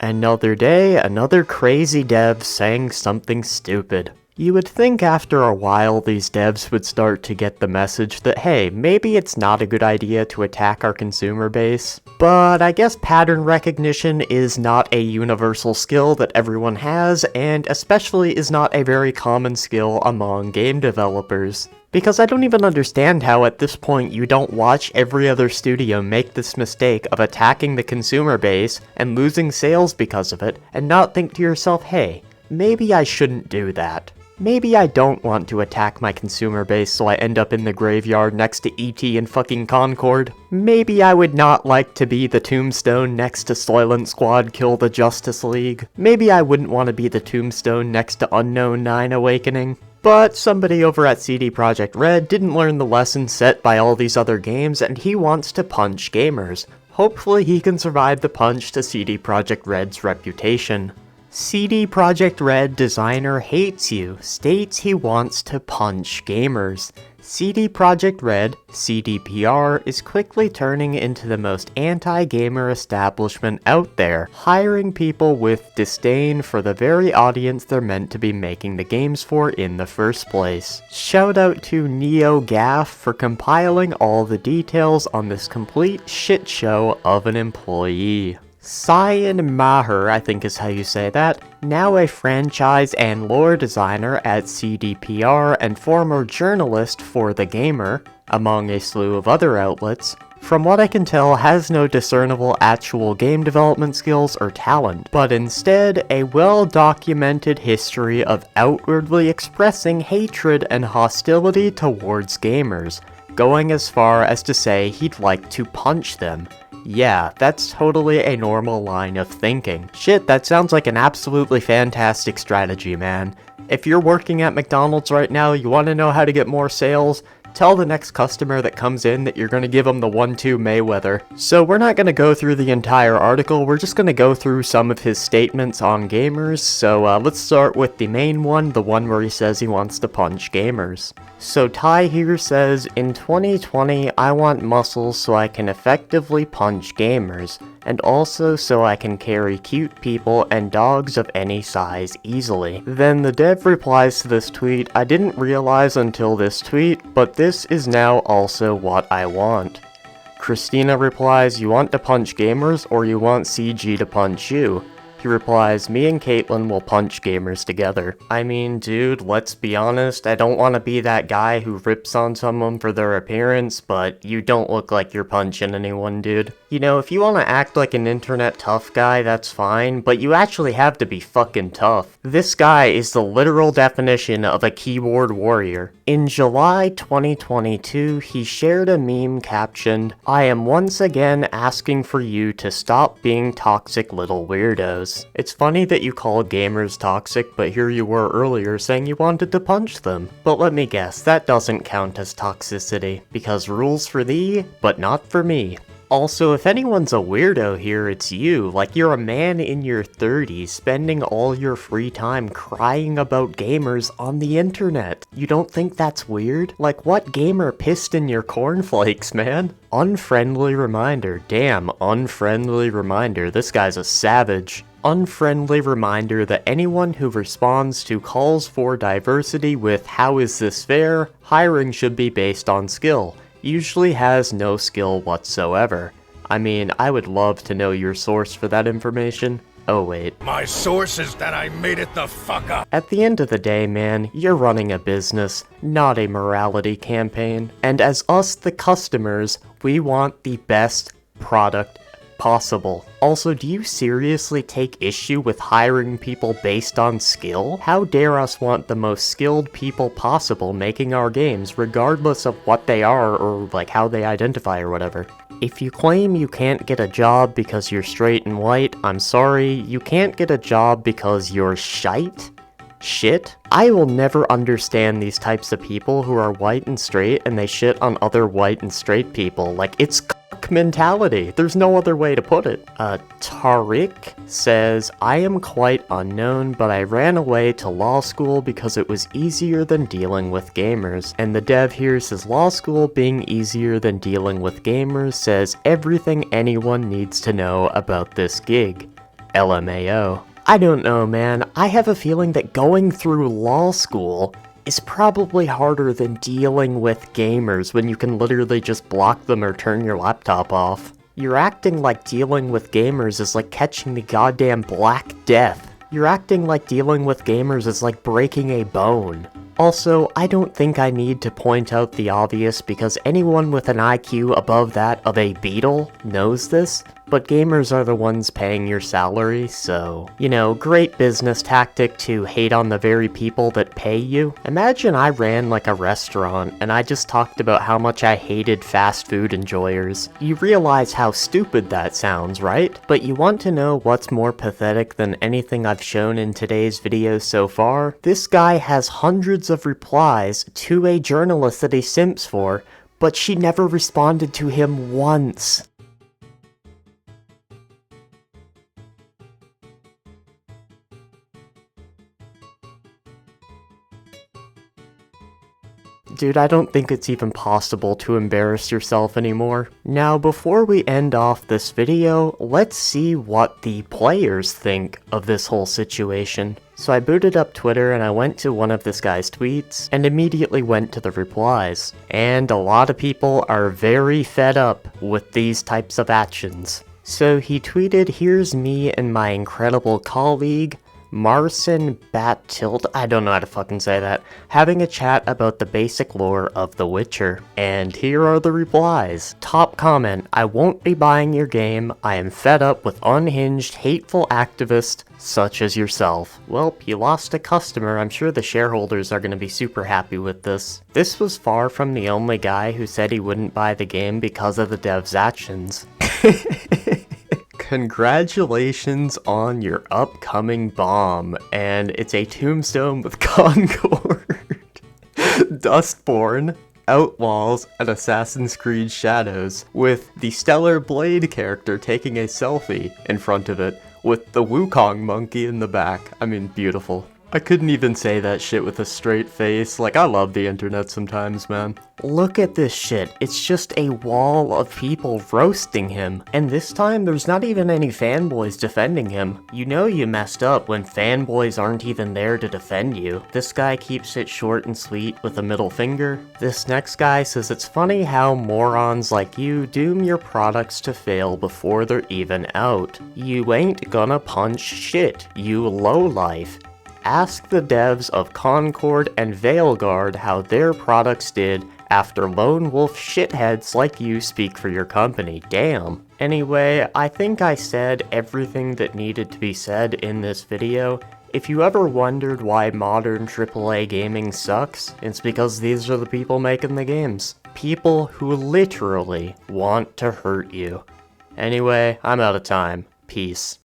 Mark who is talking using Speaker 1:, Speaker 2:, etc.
Speaker 1: Another day, another crazy dev saying something stupid. You would think after a while these devs would start to get the message that hey, maybe it's not a good idea to attack our consumer base. But I guess pattern recognition is not a universal skill that everyone has, and especially is not a very common skill among game developers. Because I don't even understand how at this point you don't watch every other studio make this mistake of attacking the consumer base and losing sales because of it, and not think to yourself, hey, maybe I shouldn't do that. Maybe I don't want to attack my consumer base so I end up in the graveyard next to E.T. and fucking Concord. Maybe I would not like to be the tombstone next to Soylent Squad Kill the Justice League. Maybe I wouldn't want to be the tombstone next to Unknown 9 Awakening. But somebody over at CDProjekt Red didn't learn the lesson set by all these other games, and he wants to punch gamers. Hopefully he can survive the punch to CDProjekt Red's reputation. CDProjekt Red designer hates you, states he wants to punch gamers. CDProjekt Red, CDPR, is quickly turning into the most anti-gamer establishment out there, hiring people with disdain for the very audience they're meant to be making the games for in the first place. Shout out to NeoGaf for compiling all the details on this complete shit show of an employee. Cyan Maher, I think is how you say that, now a franchise and lore designer at CDPR and former journalist for The Gamer, among a slew of other outlets, from what I can tell has no discernible actual game development skills or talent, but instead a well-documented history of outwardly expressing hatred and hostility towards gamers, going as far as to say he'd like to punch them. Yeah, that's totally a normal line of thinking. Shit, that sounds like an absolutely fantastic strategy, man. If you're working at McDonald's right now, you want to know how to get more sales? Tell the next customer that comes in that you're going to give them the 1-2 Mayweather. So we're not going to go through the entire article, we're just going to go through some of his statements on gamers. So let's start with the main one, the one where he says he wants to punch gamers. So Ty here says, in 2020 I want muscles so I can effectively punch gamers, and also so I can carry cute people and dogs of any size easily. Then the dev replies to this tweet, I didn't realize until this tweet, but this is now also what I want. Christina replies, you want to punch gamers or you want CG to punch you? He replies, me and Caitlin will punch gamers together. I mean, dude, let's be honest, I don't want to be that guy who rips on someone for their appearance, but you don't look like you're punching anyone, dude. You know, if you want to act like an internet tough guy, that's fine, but you actually have to be fucking tough. This guy is the literal definition of a keyboard warrior. In July 2022, he shared a meme captioned, I am once again asking for you to stop being toxic little weirdos. It's funny that you call gamers toxic, but here you were earlier saying you wanted to punch them. But let me guess, that doesn't count as toxicity, because rules for thee, but not for me. Also, if anyone's a weirdo here, it's you. Like, you're a man in your 30s, spending all your free time crying about gamers on the internet. You don't think that's weird? Like, what gamer pissed in your cornflakes, man? Unfriendly reminder. Damn, unfriendly reminder. This guy's a savage. Unfriendly reminder that anyone who responds to calls for diversity with how is this fair, hiring should be based on skill. Usually has no skill whatsoever. I mean, I would love to know your source for that information. Oh wait.
Speaker 2: My source is that I made it the fuck up.
Speaker 1: At the end of the day, man, you're running a business, not a morality campaign. And as us, the customers, we want the best product possible. Also, do you seriously take issue with hiring people based on skill? How dare us want the most skilled people possible making our games, regardless of what they are or like how they identify or whatever. If you claim you can't get a job because you're straight and white, I'm sorry, you can't get a job because you're shite? Shit? I will never understand these types of people who are white and straight and they shit on other white and straight people. Like, it's mentality. There's no other way to put it. Tariq says, I am quite unknown, but I ran away to law school because it was easier than dealing with gamers. And the dev here says law school being easier than dealing with gamers says everything anyone needs to know about this gig. LMAO. I don't know, man. I have a feeling that going through law school is probably harder than dealing with gamers when you can literally just block them or turn your laptop off. You're acting like dealing with gamers is like catching the goddamn Black Death. You're acting like dealing with gamers is like breaking a bone. Also, I don't think I need to point out the obvious because anyone with an IQ above that of a beetle knows this, but gamers are the ones paying your salary, so, you know, great business tactic to hate on the very people that pay you. Imagine I ran like a restaurant and I just talked about how much I hated fast food enjoyers. You realize how stupid that sounds, right? But you want to know what's more pathetic than anything I've shown in today's video so far? This guy has hundreds of replies to a journalist that he simps for, but she never responded to him once. Dude, I don't think it's even possible to embarrass yourself anymore. Now, before we end off this video, let's see what the players think of this whole situation. So I booted up Twitter and I went to one of this guy's tweets and immediately went to the replies. And a lot of people are very fed up with these types of actions. So he tweeted, "Here's me and my incredible colleague, Marcin Battild," I don't know how to fucking say that, "having a chat about the basic lore of The Witcher." And here are the replies. Top comment, "I won't be buying your game. I am fed up with unhinged, hateful activists such as yourself." Well, you lost a customer. I'm sure the shareholders are going to be super happy with this. This was far from the only guy who said he wouldn't buy the game because of the dev's actions. Congratulations on your upcoming bomb, and it's a tombstone with Concord, Dustborn, Outlaws, and Assassin's Creed Shadows, with the Stellar Blade character taking a selfie in front of it, with the Wukong monkey in the back. I mean, beautiful. I couldn't even say that shit with a straight face. Like, I love the internet sometimes, man. Look at this shit. It's just a wall of people roasting him. And this time, there's not even any fanboys defending him. You know you messed up when fanboys aren't even there to defend you. This guy keeps it short and sweet with a middle finger. This next guy says it's funny how morons like you doom your products to fail before they're even out. You ain't gonna punch shit, you lowlife. Ask the devs of Concord and Veilguard how their products did after lone wolf shitheads like you speak for your company. Damn. Anyway, I think I said everything that needed to be said in this video. If you ever wondered why modern AAA gaming sucks, it's because these are the people making the games. People who literally want to hurt you. Anyway, I'm out of time. Peace.